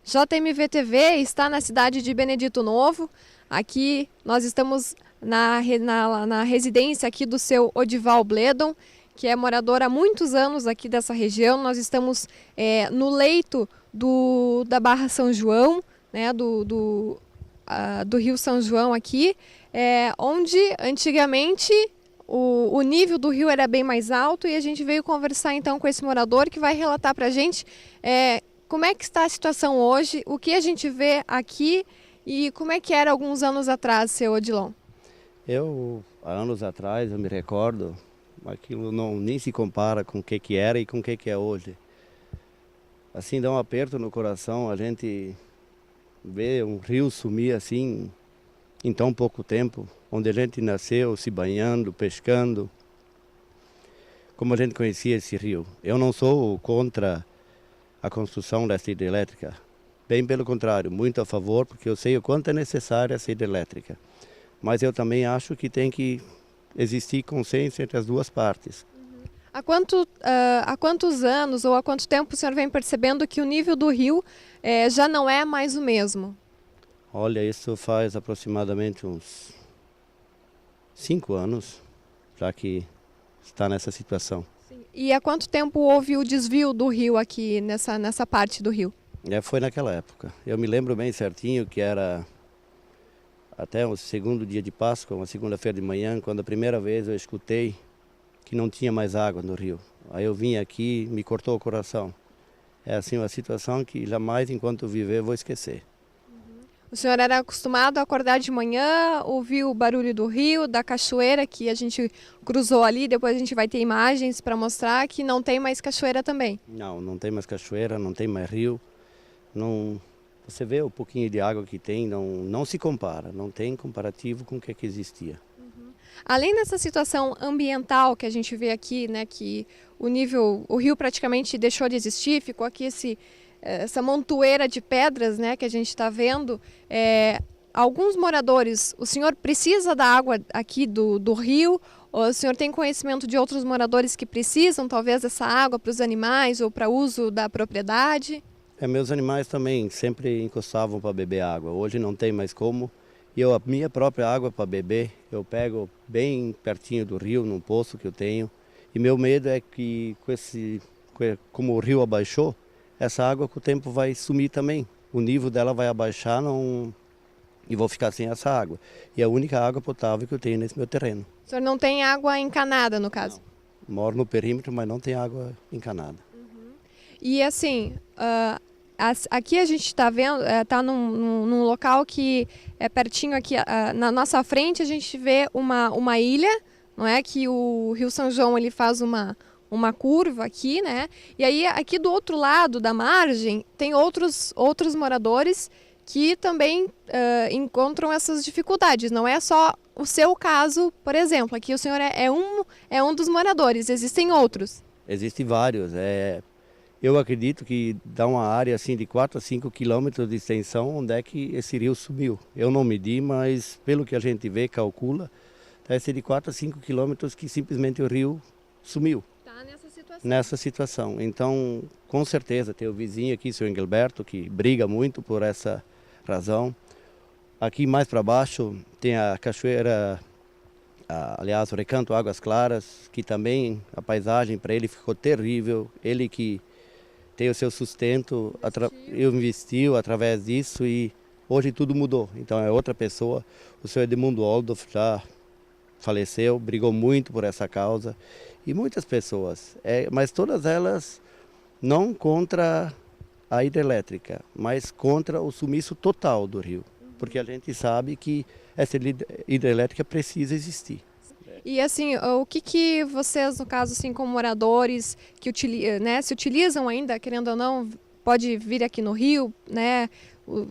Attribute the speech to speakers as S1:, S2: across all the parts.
S1: JMV-TV está na cidade de Benedito Novo. Aqui nós estamos na residência aqui do seu Odival Bledon, que é morador há muitos anos aqui dessa região. Nós estamos no leito da Barra São João, né, do Rio São João aqui, onde antigamente o nível do rio era bem mais alto, e a gente veio conversar então com esse morador que vai relatar para a gente como é que está a situação hoje, o que a gente vê aqui e como é que era alguns anos atrás, seu Odilon.
S2: Há anos atrás, eu me recordo, aquilo nem se compara com o que era e com o que é hoje. Assim, dá um aperto no coração a gente ver um rio sumir assim em tão pouco tempo, onde a gente nasceu se banhando, pescando, como a gente conhecia esse rio. Eu não sou contra a construção dessa hidrelétrica, bem pelo contrário, muito a favor, porque eu sei o quanto é necessária essa hidrelétrica. Mas eu também acho que tem que existir consenso entre as duas partes.
S1: Há quantos anos ou há quanto tempo o senhor vem percebendo que o nível do rio já não é mais o mesmo?
S2: Olha, isso faz aproximadamente uns 5 anos, já que está nessa situação.
S1: Sim. E há quanto tempo houve o desvio do rio aqui nessa parte do rio?
S2: Foi naquela época. Eu me lembro bem certinho que era até o segundo dia de Páscoa, uma segunda-feira de manhã, quando a primeira vez eu escutei que não tinha mais água no rio. Aí eu vim aqui, me cortou o coração. É assim uma situação que jamais, enquanto viver, vou esquecer.
S1: O senhor era acostumado a acordar de manhã, ouvir o barulho do rio, da cachoeira que a gente cruzou ali, depois a gente vai ter imagens para mostrar que não tem mais cachoeira também.
S2: Não tem mais cachoeira, não tem mais rio. Não, você vê o pouquinho de água que tem, não se compara, não tem comparativo com o que existia.
S1: Além dessa situação ambiental que a gente vê aqui, né, que o rio praticamente deixou de existir, ficou aqui essa montoeira de pedras, né, que a gente está vendo. Alguns moradores, o senhor precisa da água aqui do rio? Ou o senhor tem conhecimento de outros moradores que precisam, talvez, dessa água para os animais ou para uso da propriedade?
S2: Meus animais também sempre encostavam para beber água. Hoje não tem mais como. E a minha própria água para beber, eu pego bem pertinho do rio, num poço que eu tenho. E meu medo é que, como o rio abaixou, essa água com o tempo vai sumir também. O nível dela vai abaixar e vou ficar sem essa água. E é a única água potável que eu tenho nesse meu terreno.
S1: O senhor não tem água encanada, no caso?
S2: Não. Moro no perímetro, mas não tem água encanada.
S1: E assim, aqui a gente está vendo, está num local que é pertinho aqui, na nossa frente a gente vê uma ilha, não é? Que o Rio São João ele faz uma curva aqui, né? E aí aqui do outro lado da margem tem outros moradores que também encontram essas dificuldades. Não é só o seu caso, por exemplo. Aqui o senhor é um dos moradores, existem outros.
S2: Existem vários. Eu acredito que dá uma área assim de 4 a 5 quilômetros de extensão onde é que esse rio sumiu. Eu não medi, mas pelo que a gente vê, calcula, deve ser de 4 a 5 quilômetros que simplesmente o rio sumiu.
S1: Está
S2: nessa situação. Então, com certeza, tem o vizinho aqui, seu Engelberto, que briga muito por essa razão. Aqui mais para baixo tem a cachoeira, aliás, o Recanto Águas Claras, que também a paisagem para ele ficou terrível. Ele que tem o seu sustento, investiu através disso e hoje tudo mudou. Então é outra pessoa. O senhor Edmundo Oldorf já faleceu, brigou muito por essa causa. E muitas pessoas, mas todas elas não contra a hidrelétrica, mas contra o sumiço total do rio. Porque a gente sabe que essa hidrelétrica precisa existir.
S1: E assim, o que vocês, no caso, assim, como moradores que se utilizam ainda, querendo ou não, pode vir aqui no Rio, né,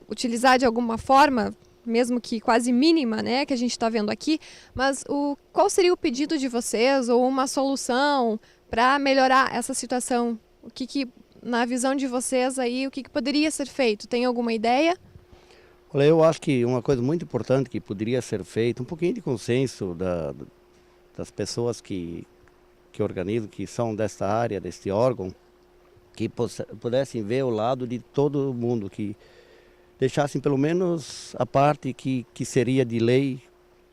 S1: utilizar de alguma forma, mesmo que quase mínima, né, que a gente está vendo aqui, mas qual seria o pedido de vocês ou uma solução para melhorar essa situação? Na visão de vocês aí, o que poderia ser feito? Tem alguma ideia?
S2: Olha, eu acho que uma coisa muito importante que poderia ser feita, um pouquinho de consenso das pessoas que organizam, que são desta área, deste órgão, que pudessem ver o lado de todo mundo, que deixassem pelo menos a parte que seria de lei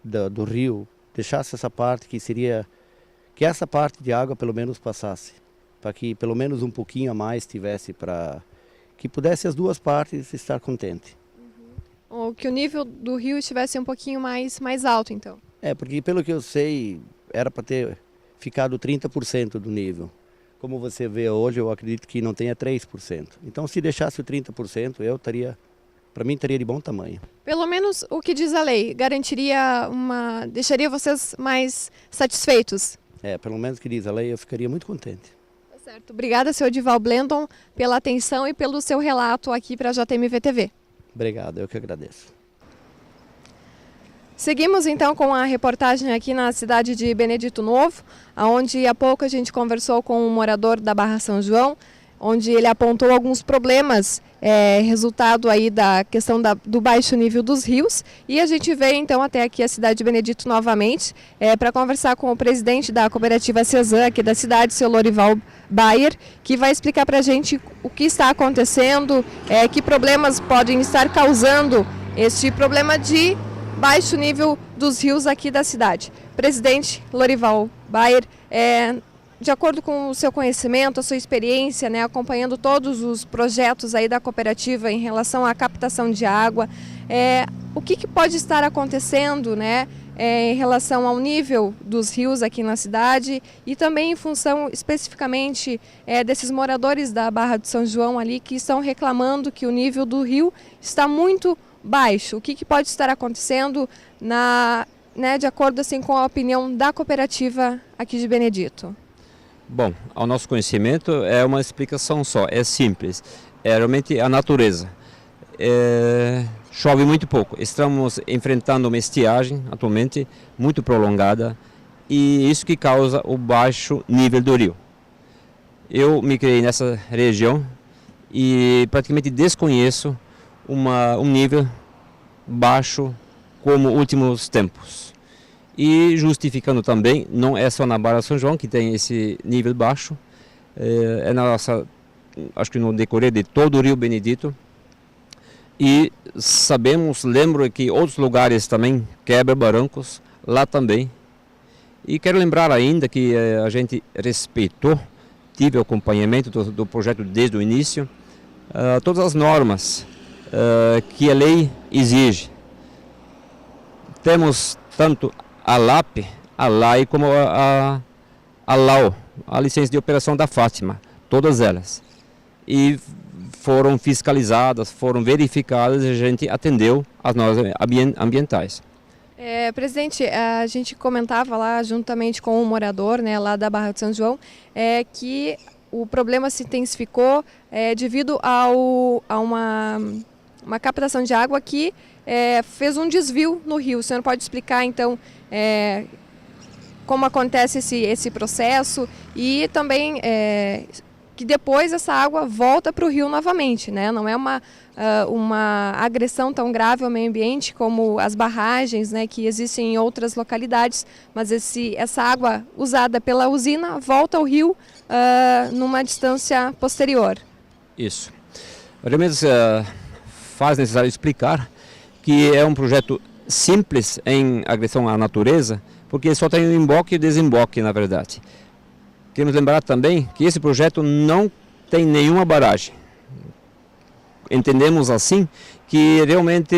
S2: do rio, deixasse essa parte que essa parte de água pelo menos passasse, para que pelo menos um pouquinho a mais tivesse, para que pudesse as duas partes estar contentes.
S1: Ou que o nível do rio estivesse um pouquinho mais alto, então.
S2: Porque pelo que eu sei, era para ter ficado 30% do nível. Como você vê hoje, eu acredito que não tenha 3%. Então, se deixasse o 30%, para mim, estaria de bom tamanho.
S1: Pelo menos o que diz a lei, deixaria vocês mais satisfeitos.
S2: Pelo menos o que diz a lei, eu ficaria muito contente.
S1: Tá certo. Obrigada, senhor Odival Blendon, pela atenção e pelo seu relato aqui para a JMV TV.
S2: Obrigado, eu que agradeço.
S1: Seguimos então com a reportagem aqui na cidade de Benedito Novo, onde há pouco a gente conversou com um morador da Barra São João, onde ele apontou alguns problemas, resultado aí da questão do baixo nível dos rios. E a gente veio então até aqui a cidade de Benedito novamente para conversar com o presidente da cooperativa Cezan aqui da cidade, seu Lorival Bayer, que vai explicar para a gente o que está acontecendo, que problemas podem estar causando este problema de baixo nível dos rios aqui da cidade. Presidente Lorival Bayer, de acordo com o seu conhecimento, a sua experiência, né, acompanhando todos os projetos aí da cooperativa em relação à captação de água, o que pode estar acontecendo, né, em relação ao nível dos rios aqui na cidade e também em função especificamente desses moradores da Barra do São João ali que estão reclamando que o nível do rio está muito baixo. O que pode estar acontecendo de acordo assim, com a opinião da cooperativa aqui de Benedito?
S3: Bom, ao nosso conhecimento é uma explicação só, é simples, é realmente a natureza. Chove muito pouco, estamos enfrentando uma estiagem atualmente muito prolongada e isso que causa o baixo nível do rio. Eu me criei nessa região e praticamente desconheço um nível baixo como últimos tempos. E justificando também, não é só na Barra São João que tem esse nível baixo, acho que no decorrer de todo o Rio Benedito. E lembro que outros lugares também quebram barrancos, lá também. E quero lembrar ainda que a gente respeitou, tive o acompanhamento do projeto desde o início, todas as normas que a lei exige. Temos tanto a LAP, a LAI como a LAO, a licença de operação da Fátima, todas elas. E foram fiscalizadas, foram verificadas e a gente atendeu as normas ambientais.
S1: Presidente, a gente comentava lá juntamente com um morador, né, lá da Barra de São João, que o problema se intensificou devido a uma captação de água que fez um desvio no rio. O senhor pode explicar então como acontece esse processo e também que depois essa água volta para o rio novamente, né? Não é uma agressão tão grave ao meio ambiente como as barragens, né, que existem em outras localidades, mas essa água usada pela usina volta ao rio numa distância posterior.
S3: Isso. Realmente faz necessário explicar que é um projeto simples em agressão à natureza, porque só tem um emboque e desemboque, na verdade. Queremos lembrar também que esse projeto não tem nenhuma barragem. Entendemos assim que realmente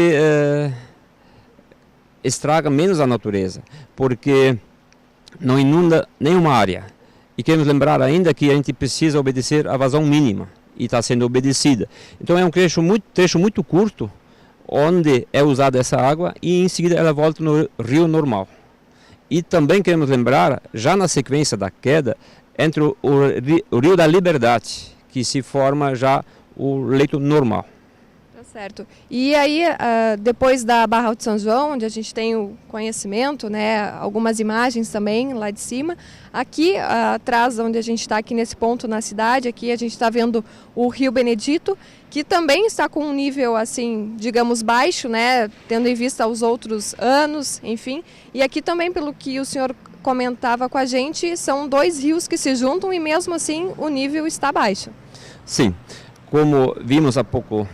S3: estraga menos a natureza, porque não inunda nenhuma área. E queremos lembrar ainda que a gente precisa obedecer a vazão mínima, e está sendo obedecida. Então é um trecho muito curto, onde é usada essa água e em seguida ela volta no rio normal. E também queremos lembrar, já na sequência da queda, entre o Rio da Liberdade, que se forma já o leito normal.
S1: Tá certo. E aí, depois da Barra de São João, onde a gente tem o conhecimento, né, algumas imagens também lá de cima, aqui atrás, onde a gente está aqui nesse ponto na cidade, aqui a gente está vendo o Rio Benedito, que também está com um nível, assim, digamos, baixo, né, tendo em vista os outros anos, enfim. E aqui também, pelo que o senhor comentava com a gente, são dois rios que se juntam e mesmo assim o nível está baixo.
S3: Sim, como vimos há pouco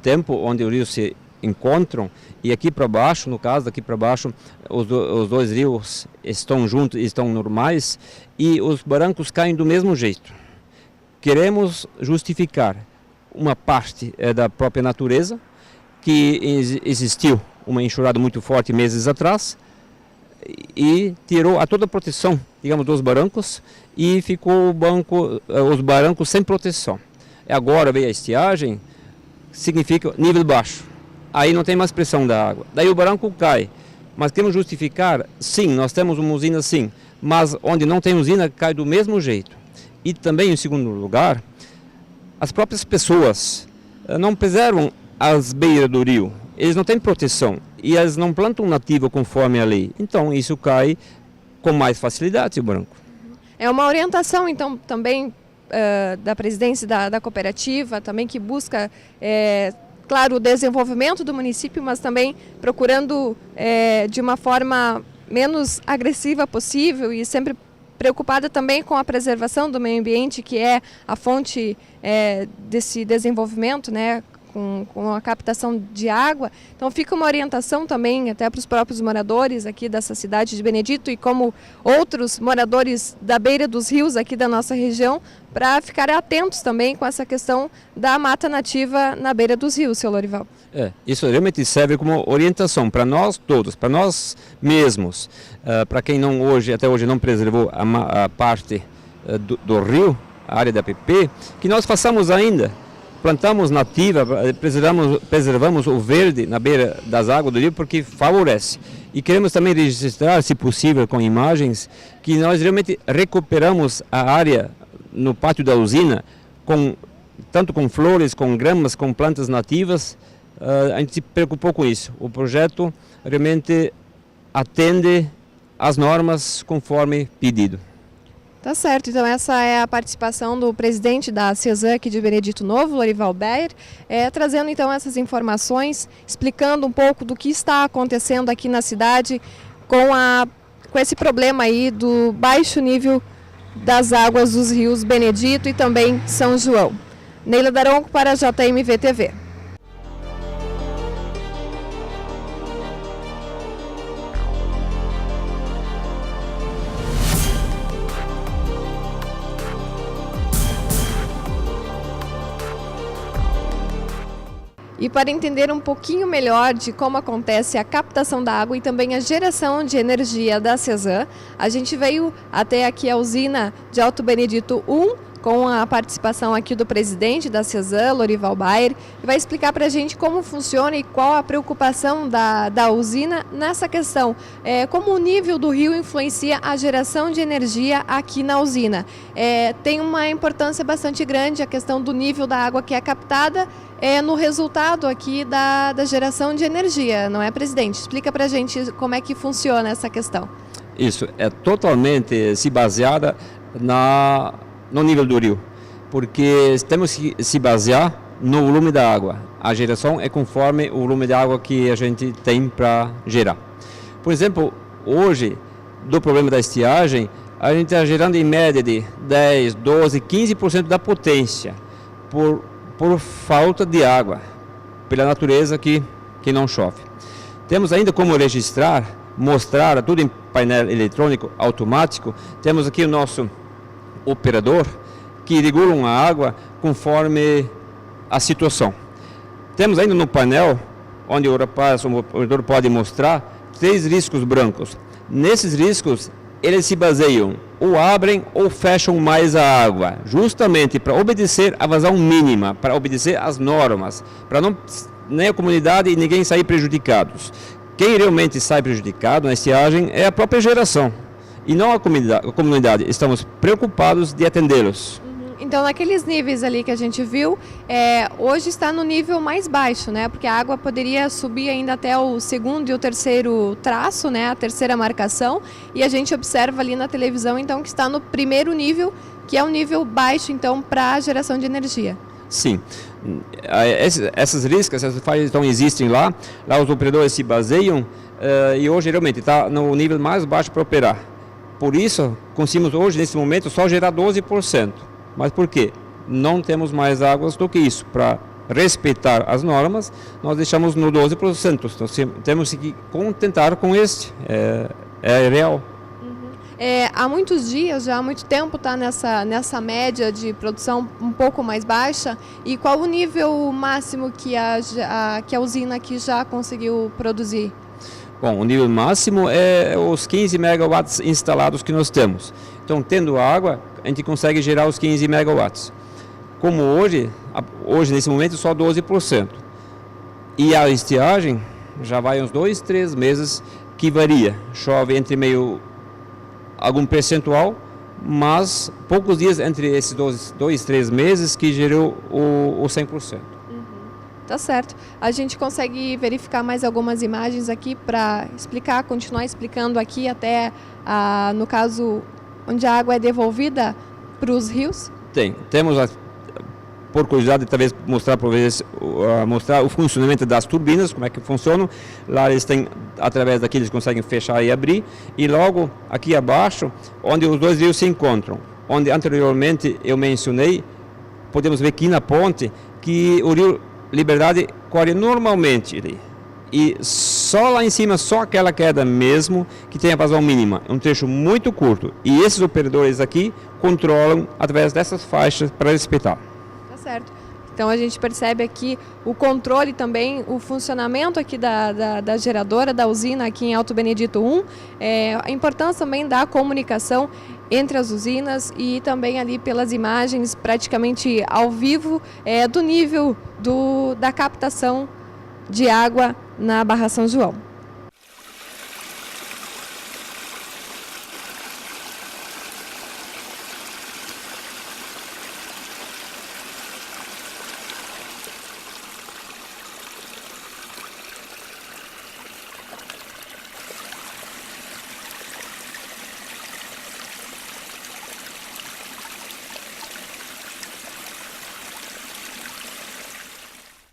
S3: tempo, onde os rios se encontram, e aqui para baixo, no caso daqui para baixo, os dois rios estão juntos, estão normais, e os barrancos caem do mesmo jeito. Queremos justificar uma parte da própria natureza, que existiu uma enxurrada muito forte meses atrás, e tirou a toda a proteção, digamos, dos barrancos, e ficou os barrancos sem proteção. Agora veio a estiagem, significa nível baixo. Aí não tem mais pressão da água. Daí o barranco cai. Mas queremos justificar, sim, nós temos uma usina sim, mas onde não tem usina cai do mesmo jeito. E também, em segundo lugar, as próprias pessoas não preservam as beiras do rio. Eles não têm proteção e eles não plantam nativo conforme a lei. Então isso cai com mais facilidade o barranco.
S1: É uma orientação, então, também da presidência da cooperativa, também que busca, claro, o desenvolvimento do município, mas também procurando de uma forma menos agressiva possível e sempre preocupada também com a preservação do meio ambiente, que é a fonte desse desenvolvimento, né? Com a captação de água. Então fica uma orientação também até para os próprios moradores aqui dessa cidade de Benedito e como outros moradores da beira dos rios aqui da nossa região, para ficarem atentos também com essa questão da mata nativa na beira dos rios, seu Lorival.
S3: Isso realmente serve como orientação para nós todos, para nós mesmos, para quem até hoje não preservou a parte do rio, a área da APP, que nós façamos ainda. Plantamos nativa, preservamos o verde na beira das águas do rio porque favorece. E queremos também registrar, se possível, com imagens, que nós realmente recuperamos a área no pátio da usina, tanto com flores, com gramas, com plantas nativas. A gente se preocupou com isso. O projeto realmente atende às normas conforme pedido.
S1: Tá certo, então essa é a participação do presidente da CESAM aqui de Benedito Novo, Lorival Bayer, trazendo então essas informações, explicando um pouco do que está acontecendo aqui na cidade com esse problema aí do baixo nível das águas dos rios Benedito e também São João. Neila Daronco para a JMV TV. E para entender um pouquinho melhor de como acontece a captação da água e também a geração de energia da CESAM, a gente veio até aqui a usina de Alto Benedito 1, com a participação aqui do presidente da CESAM, Lorival Bayer, que vai explicar para a gente como funciona e qual a preocupação da usina nessa questão, como o nível do rio influencia a geração de energia aqui na usina. Tem uma importância bastante grande a questão do nível da água que é captada no resultado aqui da geração de energia, não é, presidente? Explica para a gente como é que funciona essa questão.
S3: Isso, é totalmente se baseada no nível do rio, porque temos que se basear no volume da água. A geração é conforme o volume de água que a gente tem para gerar. Por exemplo, hoje, do problema da estiagem, a gente está gerando em média de 10, 12, 15% da potência por falta de água, pela natureza que não chove. Temos ainda como registrar, mostrar tudo em painel eletrônico automático. Temos aqui o nosso operador que regulam a água conforme a situação. Temos ainda no painel, onde o operador pode mostrar 3 riscos brancos. Nesses riscos, eles se baseiam ou abrem ou fecham mais a água, justamente para obedecer a vazão mínima, para obedecer às normas, para não nem a comunidade e ninguém sair prejudicados. Quem realmente sai prejudicado na estiagem é a própria geração e não a comunidade. Estamos preocupados de atendê-los.
S1: Então, naqueles níveis ali que a gente viu, hoje está no nível mais baixo, né? Porque a água poderia subir ainda até o segundo e o terceiro traço, né? A terceira marcação. E a gente observa ali na televisão, então, que está no primeiro nível, que é um nível baixo, então, para a geração de energia.
S3: Sim. Essas riscas, essas falhas então existem lá os operadores se baseiam e hoje realmente está no nível mais baixo para operar. Por isso, conseguimos hoje, nesse momento, só gerar 12%. Mas por quê? não temos mais águas do que isso. Para respeitar as normas, nós deixamos no 12%. Então, temos que contentar com este, é real.
S1: Há muitos dias, já há muito tempo, está nessa média de produção um pouco mais baixa. E qual o nível máximo que a usina aqui já conseguiu produzir?
S3: Bom, o nível máximo é os 15 megawatts instalados que nós temos. Então, tendo água, a gente consegue gerar os 15 megawatts. Como hoje nesse momento, só 12%. E a estiagem já vai uns 2, 3 meses que varia. Chove entre algum percentual, mas poucos dias entre esses 2, 3 meses que gerou o 100%.
S1: Tá certo. A gente consegue verificar mais algumas imagens aqui para continuar explicando aqui até, no caso, onde a água é devolvida para os rios?
S3: Temos, por curiosidade, talvez mostrar o funcionamento das turbinas, como é que funcionam. Lá eles têm, através daqui eles conseguem fechar e abrir. E logo aqui abaixo, onde os dois rios se encontram, onde anteriormente eu mencionei, podemos ver aqui na ponte que o rio Liberdade corre normalmente ali. E só lá em cima, só aquela queda mesmo, que tem a vazão mínima. É um trecho muito curto. E esses operadores aqui controlam através dessas faixas para respeitar.
S1: Tá certo. Então a gente percebe aqui o controle também, o funcionamento aqui da geradora, da usina aqui em Alto Benedito 1, a importância também da comunicação entre as usinas e também ali pelas imagens praticamente ao vivo do nível da captação de água na Barra São João.